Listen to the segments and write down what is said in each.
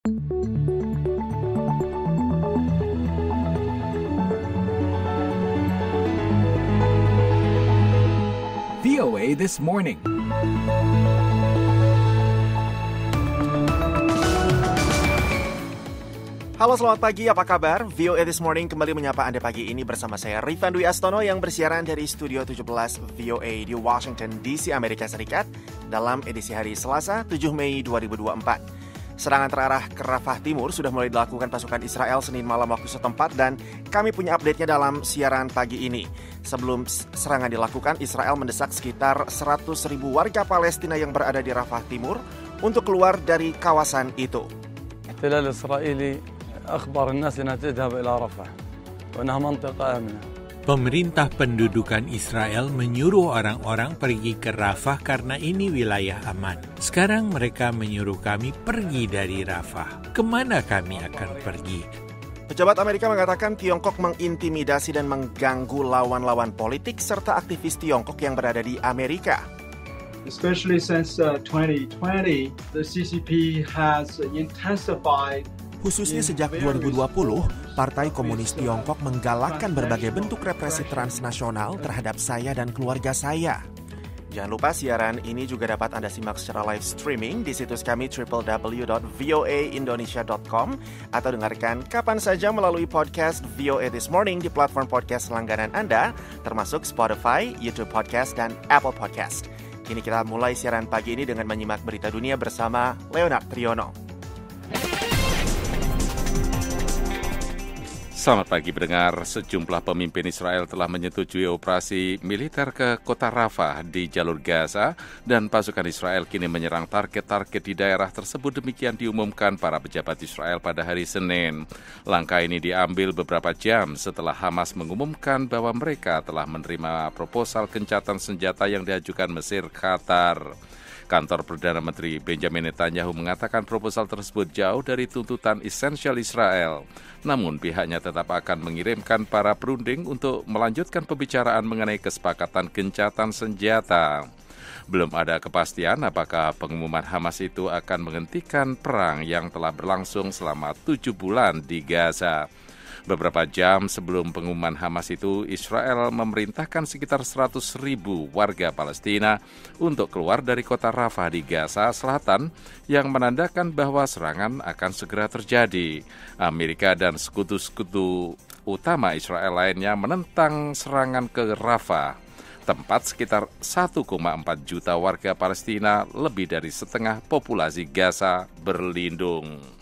VOA This Morning. Halo, selamat pagi, apa kabar? VOA This Morning kembali menyapa Anda pagi ini bersama saya Rifan Dwi Astono yang bersiaran dari Studio 17 VOA di Washington DC, Amerika Serikat dalam edisi hari Selasa 7 Mei 2024. Serangan terarah ke Rafah Timur sudah mulai dilakukan pasukan Israel Senin malam waktu setempat dan kami punya update-nya dalam siaran pagi ini. Sebelum serangan dilakukan, Israel mendesak sekitar 100.000 warga Palestina yang berada di Rafah Timur untuk keluar dari kawasan itu. الاحتلال الإسرائيلي أخبر الناس أنها تذهب إلى رفح وأنها منطقة آمنة. Pemerintah pendudukan Israel menyuruh orang-orang pergi ke Rafah karena ini wilayah aman. Sekarang mereka menyuruh kami pergi dari Rafah. Kemana kami akan pergi? Pejabat Amerika mengatakan Tiongkok mengintimidasi dan mengganggu lawan-lawan politik serta aktivis Tiongkok yang berada di Amerika. Especially since 2020, the CCP has intensified. Khususnya sejak 2020, Partai Komunis Tiongkok menggalakkan berbagai bentuk represi transnasional terhadap saya dan keluarga saya. Jangan lupa siaran ini juga dapat Anda simak secara live streaming di situs kami www.voaindonesia.com atau dengarkan kapan saja melalui podcast VOA This Morning di platform podcast langganan Anda, termasuk Spotify, YouTube Podcast, dan Apple Podcast. Kini kita mulai siaran pagi ini dengan menyimak berita dunia bersama Leonard Triono. Selamat pagi pendengar, sejumlah pemimpin Israel telah menyetujui operasi militer ke kota Rafah di jalur Gaza dan pasukan Israel kini menyerang target-target di daerah tersebut, demikian diumumkan para pejabat Israel pada hari Senin. Langkah ini diambil beberapa jam setelah Hamas mengumumkan bahwa mereka telah menerima proposal gencatan senjata yang diajukan Mesir Qatar. Kantor Perdana Menteri Benjamin Netanyahu mengatakan proposal tersebut jauh dari tuntutan esensial Israel. Namun pihaknya tetap akan mengirimkan para perunding untuk melanjutkan pembicaraan mengenai kesepakatan gencatan senjata. Belum ada kepastian apakah pengumuman Hamas itu akan menghentikan perang yang telah berlangsung selama 7 bulan di Gaza. Beberapa jam sebelum pengumuman Hamas itu, Israel memerintahkan sekitar 100.000 warga Palestina untuk keluar dari kota Rafah di Gaza Selatan yang menandakan bahwa serangan akan segera terjadi. Amerika dan sekutu-sekutu utama Israel lainnya menentang serangan ke Rafah, tempat sekitar 1,4 juta warga Palestina, lebih dari setengah populasi Gaza, berlindung.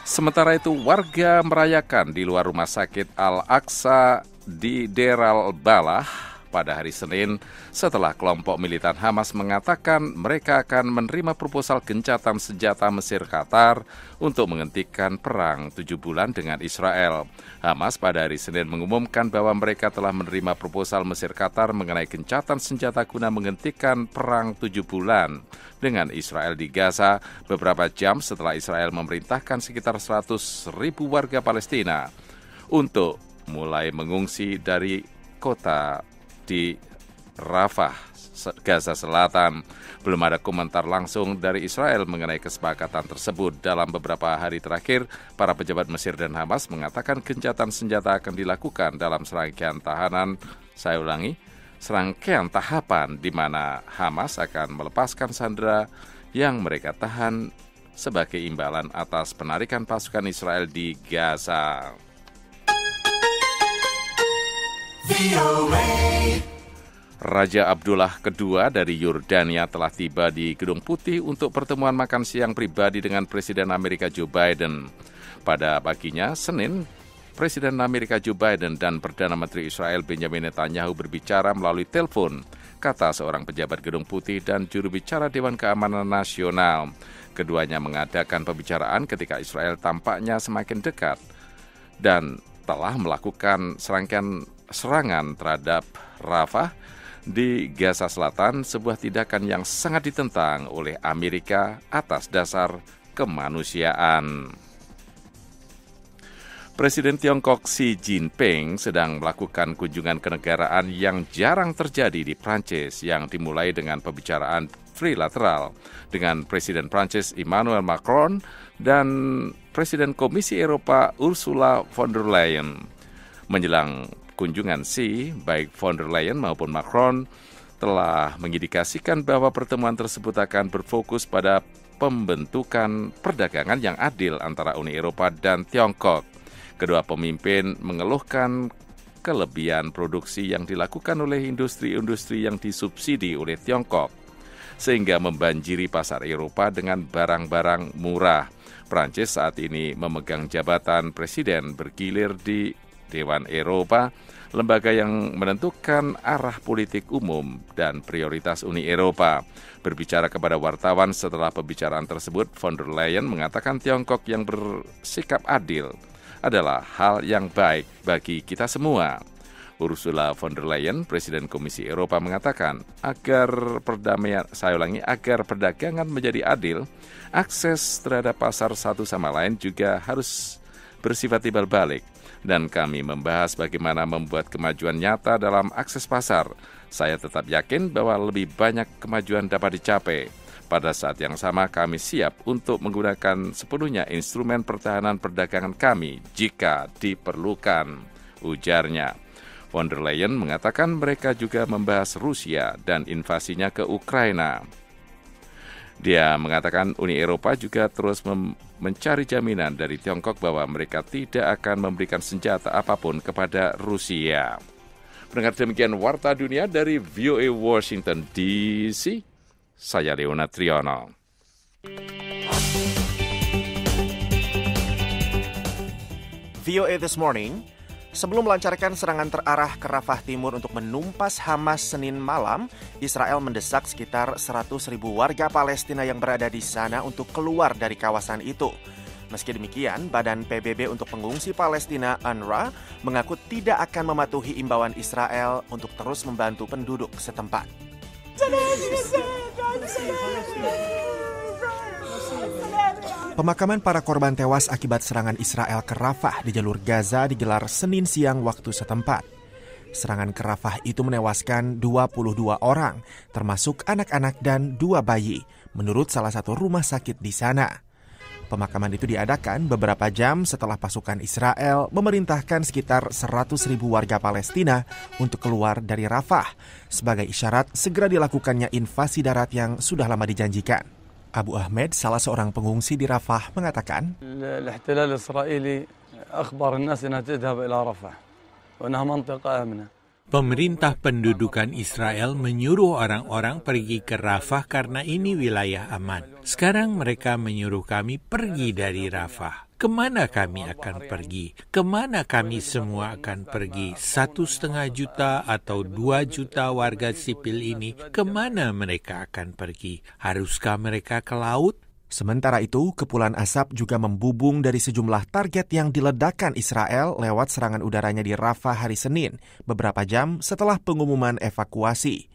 Sementara itu, warga merayakan di luar rumah sakit Al-Aqsa di Deir al-Balah pada hari Senin setelah kelompok militan Hamas mengatakan mereka akan menerima proposal gencatan senjata Mesir Qatar untuk menghentikan perang 7 bulan dengan Israel. Hamas pada hari Senin mengumumkan bahwa mereka telah menerima proposal Mesir Qatar mengenai gencatan senjata guna menghentikan perang 7 bulan dengan Israel di Gaza beberapa jam setelah Israel memerintahkan sekitar 100.000 warga Palestina untuk mulai mengungsi dari kota di Rafah, Gaza Selatan. Belum ada komentar langsung dari Israel mengenai kesepakatan tersebut. Dalam beberapa hari terakhir, para pejabat Mesir dan Hamas mengatakan gencatan senjata akan dilakukan dalam serangkaian tahapan di mana Hamas akan melepaskan sandera yang mereka tahan sebagai imbalan atas penarikan pasukan Israel di Gaza. Raja Abdullah II dari Yordania telah tiba di Gedung Putih untuk pertemuan makan siang pribadi dengan Presiden Amerika Joe Biden. Pada paginya, Senin, Presiden Amerika Joe Biden dan Perdana Menteri Israel Benjamin Netanyahu berbicara melalui telepon, kata seorang pejabat Gedung Putih dan juru bicara Dewan Keamanan Nasional. Keduanya mengadakan pembicaraan ketika Israel tampaknya semakin dekat dan telah melakukan serangkaian serangan terhadap Rafah di Gaza Selatan, sebuah tindakan yang sangat ditentang oleh Amerika atas dasar kemanusiaan. Presiden Tiongkok Xi Jinping sedang melakukan kunjungan kenegaraan yang jarang terjadi di Prancis yang dimulai dengan pembicaraan trilateral dengan Presiden Prancis Emmanuel Macron dan Presiden Komisi Eropa Ursula von der Leyen. Menjelang kunjungan Xi, baik von der Leyen maupun Macron telah mengindikasikan bahwa pertemuan tersebut akan berfokus pada pembentukan perdagangan yang adil antara Uni Eropa dan Tiongkok. Kedua pemimpin mengeluhkan kelebihan produksi yang dilakukan oleh industri-industri yang disubsidi oleh Tiongkok, sehingga membanjiri pasar Eropa dengan barang-barang murah. Prancis saat ini memegang jabatan presiden bergilir di Dewan Eropa, lembaga yang menentukan arah politik umum dan prioritas Uni Eropa. Berbicara kepada wartawan setelah pembicaraan tersebut, von der Leyen mengatakan Tiongkok yang bersikap adil adalah hal yang baik bagi kita semua. Ursula von der Leyen, Presiden Komisi Eropa, mengatakan agar perdagangan menjadi adil, akses terhadap pasar satu sama lain juga harus bersifat timbal balik. Dan kami membahas bagaimana membuat kemajuan nyata dalam akses pasar. Saya tetap yakin bahwa lebih banyak kemajuan dapat dicapai. Pada saat yang sama kami siap untuk menggunakan sepenuhnya instrumen pertahanan perdagangan kami jika diperlukan, ujarnya. Von der Leyen mengatakan mereka juga membahas Rusia dan invasinya ke Ukraina. Dia mengatakan Uni Eropa juga terus mencari jaminan dari Tiongkok bahwa mereka tidak akan memberikan senjata apapun kepada Rusia. Pendengar, demikian Warta Dunia dari VOA Washington DC. Saya Leona Triono. VOA This Morning. Sebelum melancarkan serangan terarah ke Rafah Timur untuk menumpas Hamas Senin malam, Israel mendesak sekitar 100.000 warga Palestina yang berada di sana untuk keluar dari kawasan itu. Meski demikian, Badan PBB untuk Pengungsi Palestina UNRWA mengaku tidak akan mematuhi imbauan Israel untuk terus membantu penduduk setempat. Pemakaman para korban tewas akibat serangan Israel ke Rafah di jalur Gaza digelar Senin siang waktu setempat. Serangan ke Rafah itu menewaskan 22 orang, termasuk anak-anak dan 2 bayi, menurut salah satu rumah sakit di sana. Pemakaman itu diadakan beberapa jam setelah pasukan Israel memerintahkan sekitar 100.000 warga Palestina untuk keluar dari Rafah sebagai isyarat segera dilakukannya invasi darat yang sudah lama dijanjikan. Abu Ahmed, salah seorang pengungsi di Rafah, mengatakan, الاحتلال الإسرائيلي أخبر الناس أنها تذهب إلى رفح وأنها منطقة آمنة. Pemerintah pendudukan Israel menyuruh orang-orang pergi ke Rafah karena ini wilayah aman. Sekarang mereka menyuruh kami pergi dari Rafah. Kemana kami akan pergi? Kemana kami semua akan pergi? 1,5 juta atau 2 juta warga sipil ini, kemana mereka akan pergi? Haruskah mereka ke laut? Sementara itu, kepulan asap juga membubung dari sejumlah target yang diledakkan Israel lewat serangan udaranya di Rafah hari Senin, beberapa jam setelah pengumuman evakuasi.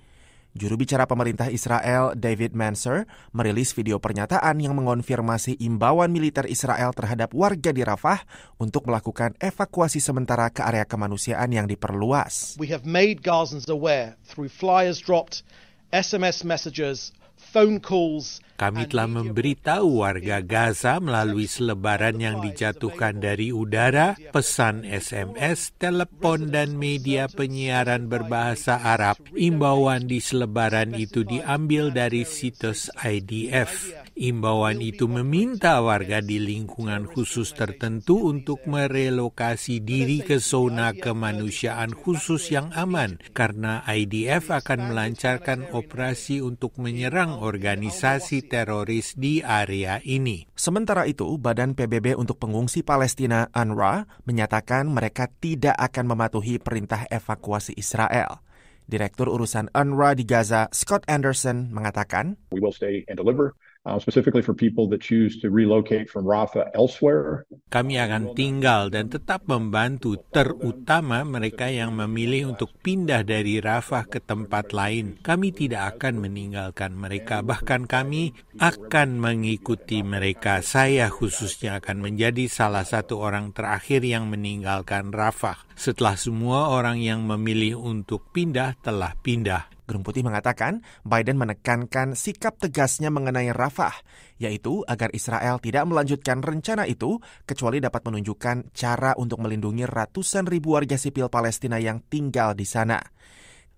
Juru bicara pemerintah Israel, David Manser, merilis video pernyataan yang mengonfirmasi imbauan militer Israel terhadap warga di Rafah untuk melakukan evakuasi sementara ke area kemanusiaan yang diperluas. We have made Gazans aware through flyers dropped, SMS messages, phone calls. Kami telah memberitahu warga Gaza melalui selebaran yang dijatuhkan dari udara, pesan SMS, telepon, dan media penyiaran berbahasa Arab. Imbauan di selebaran itu diambil dari situs IDF. Imbauan itu meminta warga di lingkungan khusus tertentu untuk merelokasi diri ke zona kemanusiaan khusus yang aman, karena IDF akan melancarkan operasi untuk menyerang organisasi teroris di area ini. Sementara itu, Badan PBB untuk Pengungsi Palestina UNRWA menyatakan mereka tidak akan mematuhi perintah evakuasi Israel. Direktur Urusan UNRWA di Gaza, Scott Anderson, mengatakan, We will stay and deliver specifically for people that choose to relocate from Rafah elsewhere. Kami akan tinggal dan tetap membantu, terutama mereka yang memilih untuk pindah dari Rafah ke tempat lain. Kami tidak akan meninggalkan mereka, bahkan kami akan mengikuti mereka. Saya khususnya akan menjadi salah satu orang terakhir yang meninggalkan Rafah setelah semua orang yang memilih untuk pindah telah pindah. Gedung Putih mengatakan Biden menekankan sikap tegasnya mengenai Rafah, yaitu agar Israel tidak melanjutkan rencana itu kecuali dapat menunjukkan cara untuk melindungi ratusan ribu warga sipil Palestina yang tinggal di sana.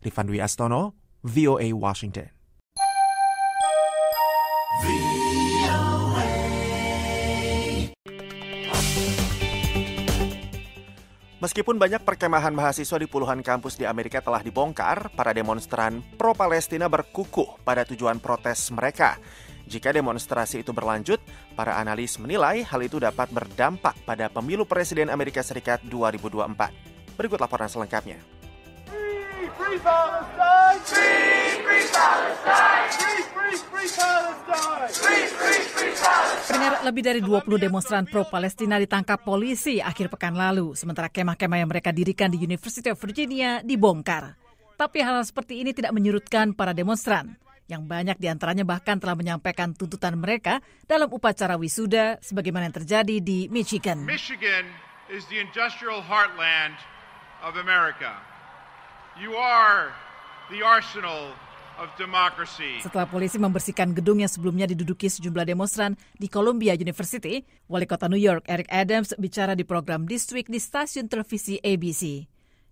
Rifan Dwi Astono, VOA Washington. Meskipun banyak perkemahan mahasiswa di puluhan kampus di Amerika telah dibongkar, para demonstran pro-Palestina berkukuh pada tujuan protes mereka. Jika demonstrasi itu berlanjut, para analis menilai hal itu dapat berdampak pada pemilu Presiden Amerika Serikat 2024. Berikut laporan selengkapnya. Free Palestine! Free Palestine! Free Palestine! Free Palestine! Pendengar, lebih dari 20 demonstran pro-Palestina ditangkap polisi akhir pekan lalu, sementara kemah-kemah yang mereka dirikan di University of Virginia dibongkar. Tapi hal seperti ini tidak menyurutkan para demonstran, yang banyak diantaranya bahkan telah menyampaikan tuntutan mereka dalam upacara wisuda sebagaimana yang terjadi di Michigan. Michigan is the industrial heartland of America. You are the arsenal of democracy. Setelah polisi membersihkan gedung yang sebelumnya diduduki sejumlah demonstran di Columbia University, Wali Kota New York Eric Adams bicara di program District di stasiun televisi ABC.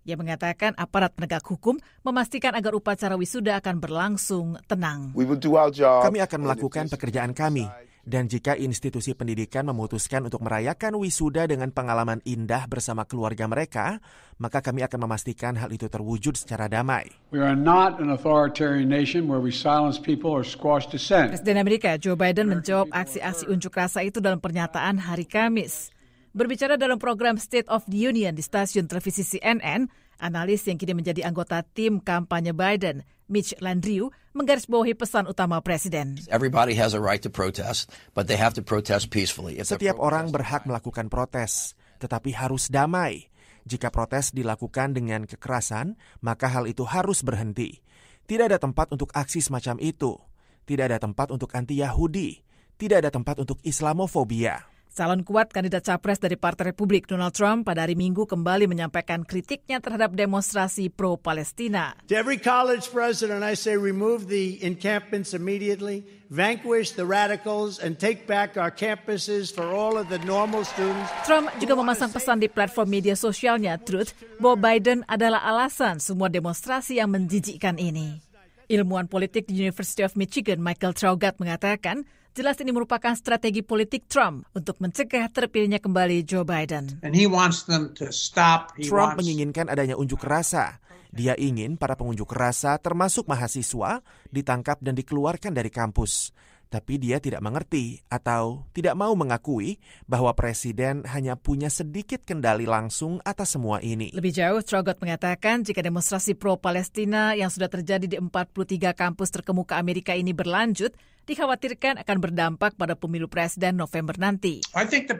Ia mengatakan aparat penegak hukum memastikan agar upacara wisuda akan berlangsung tenang. Kami akan melakukan pekerjaan kami. Dan jika institusi pendidikan memutuskan untuk merayakan wisuda dengan pengalaman indah bersama keluarga mereka, maka kami akan memastikan hal itu terwujud secara damai. We are not an authoritarian nation where we silence people or squash dissent. Presiden Amerika Joe Biden menjawab aksi-aksi unjuk rasa itu dalam pernyataan hari Kamis. Berbicara dalam program State of the Union di stasiun televisi CNN, analis yang kini menjadi anggota tim kampanye Biden, Mitch Landrieu, menggarisbawahi pesan utama Presiden. Everybody has a right to protest, but they have to protest peacefully. Setiap orang berhak melakukan protes, tetapi harus damai. Jika protes dilakukan dengan kekerasan, maka hal itu harus berhenti. Tidak ada tempat untuk aksi semacam itu. Tidak ada tempat untuk anti-Yahudi. Tidak ada tempat untuk Islamofobia. Calon kuat kandidat capres dari Partai Republik Donald Trump pada hari Minggu kembali menyampaikan kritiknya terhadap demonstrasi pro-Palestina. To every college president, I say remove the encampments immediately, vanquish the radicals, and take back our campuses for all of the normal students. Trump juga memasang pesan di platform media sosialnya Truth bahwa Biden adalah alasan semua demonstrasi yang menjijikkan ini. Ilmuwan politik di University of Michigan, Michael Traugott, mengatakan jelas ini merupakan strategi politik Trump untuk mencegah terpilihnya kembali Joe Biden. And he wants them to stop. Trump menginginkan adanya unjuk rasa. Dia ingin para pengunjuk rasa termasuk mahasiswa ditangkap dan dikeluarkan dari kampus. Tapi dia tidak mengerti atau tidak mau mengakui bahwa Presiden hanya punya sedikit kendali langsung atas semua ini. Lebih jauh, Traugott mengatakan jika demonstrasi pro-Palestina yang sudah terjadi di 43 kampus terkemuka Amerika ini berlanjut, dikhawatirkan akan berdampak pada pemilu presiden November nanti. I think the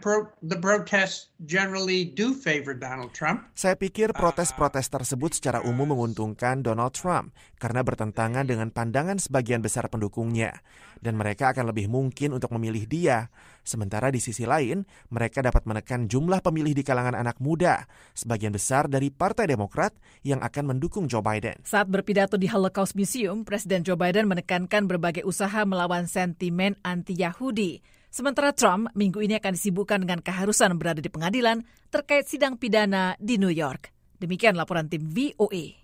protests generally do favor Donald Trump. Saya pikir protes-protes tersebut secara umum menguntungkan Donald Trump karena bertentangan dengan pandangan sebagian besar pendukungnya. Dan mereka akan lebih mungkin untuk memilih dia. Sementara di sisi lain, mereka dapat menekan jumlah pemilih di kalangan anak muda, sebagian besar dari Partai Demokrat yang akan mendukung Joe Biden. Saat berpidato di Holocaust Museum, Presiden Joe Biden menekankan berbagai usaha melawan sentimen anti-Yahudi. Sementara Trump minggu ini akan disibukkan dengan keharusan berada di pengadilan terkait sidang pidana di New York. Demikian laporan tim VOA.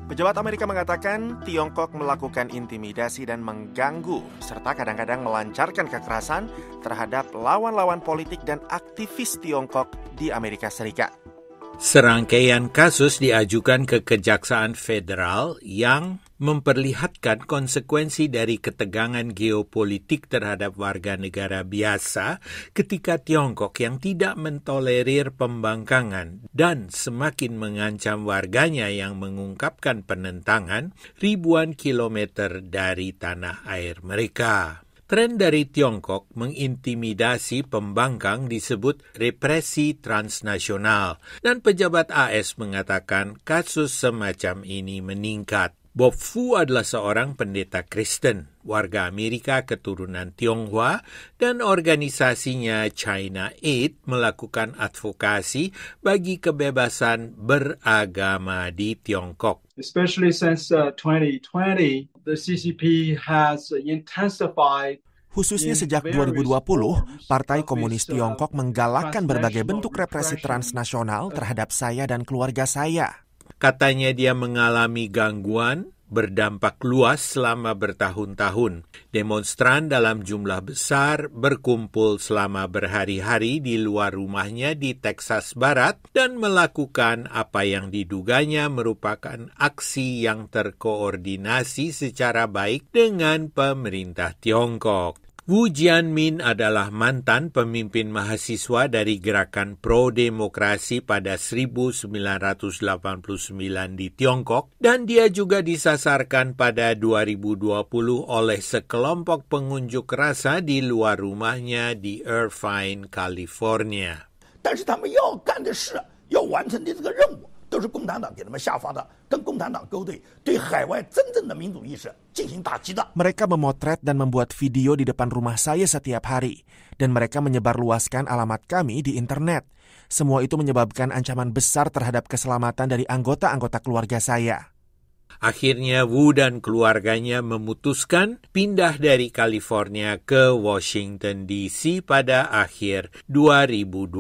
Pejabat Amerika mengatakan Tiongkok melakukan intimidasi dan mengganggu serta kadang-kadang melancarkan kekerasan terhadap lawan-lawan politik dan aktivis Tiongkok di Amerika Serikat. Serangkaian kasus diajukan ke Kejaksaan Federal yang memperlihatkan konsekuensi dari ketegangan geopolitik terhadap warga negara biasa ketika Tiongkok yang tidak mentolerir pembangkangan dan semakin mengancam warganya yang mengungkapkan penentangan ribuan kilometer dari tanah air mereka. Tren dari Tiongkok mengintimidasi pembangkang disebut represi transnasional, dan pejabat AS mengatakan kasus semacam ini meningkat. Bob Fu adalah seorang pendeta Kristen, warga Amerika keturunan Tionghoa, dan organisasinya China Aid melakukan advokasi bagi kebebasan beragama di Tiongkok. Especially since 2020, the CCP has intensified. Khususnya sejak 2020, Partai Komunis Tiongkok menggalakkan berbagai bentuk represi transnasional terhadap saya dan keluarga saya. Katanya dia mengalami gangguan berdampak luas selama bertahun-tahun. Demonstran dalam jumlah besar berkumpul selama berhari-hari di luar rumahnya di Texas Barat dan melakukan apa yang diduganya merupakan aksi yang terkoordinasi secara baik dengan pemerintah Tiongkok. Wu Jianmin adalah mantan pemimpin mahasiswa dari gerakan pro-demokrasi pada 1989 di Tiongkok, dan dia juga disasarkan pada 2020 oleh sekelompok pengunjuk rasa di luar rumahnya di Irvine, California. 但是他们要干的事，要完成的这个任务，都是共产党给他们下发的，跟共产党勾兑，对海外真正的民主意识进行打击的。 Mereka memotret dan membuat video di depan rumah saya setiap hari, dan mereka menyebarluaskan alamat kami di internet. Semua itu menyebabkan ancaman besar terhadap keselamatan dari anggota-anggota keluarga saya. Akhirnya Wu dan keluarganya memutuskan pindah dari California ke Washington DC pada akhir 2020.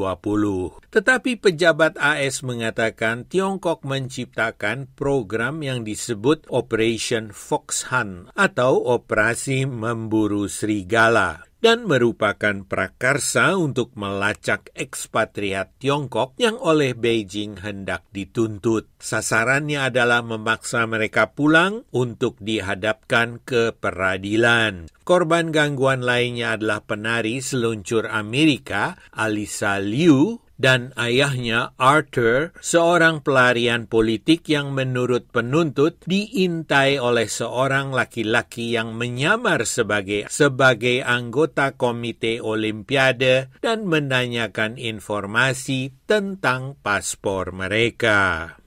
Tetapi pejabat AS mengatakan Tiongkok menciptakan program yang disebut Operation Fox Hunt atau Operasi Memburu Serigala, dan merupakan prakarsa untuk melacak ekspatriat Tiongkok yang oleh Beijing hendak dituntut. Sasarannya adalah memaksa mereka pulang untuk dihadapkan ke peradilan. Korban gangguan lainnya adalah penari seluncur Amerika, Alyssa Liu, dan ayahnya Arthur, seorang pelarian politik yang menurut penuntut diintai oleh seorang laki-laki yang menyamar sebagai anggota komite olimpiade dan menanyakan informasi tentang paspor mereka.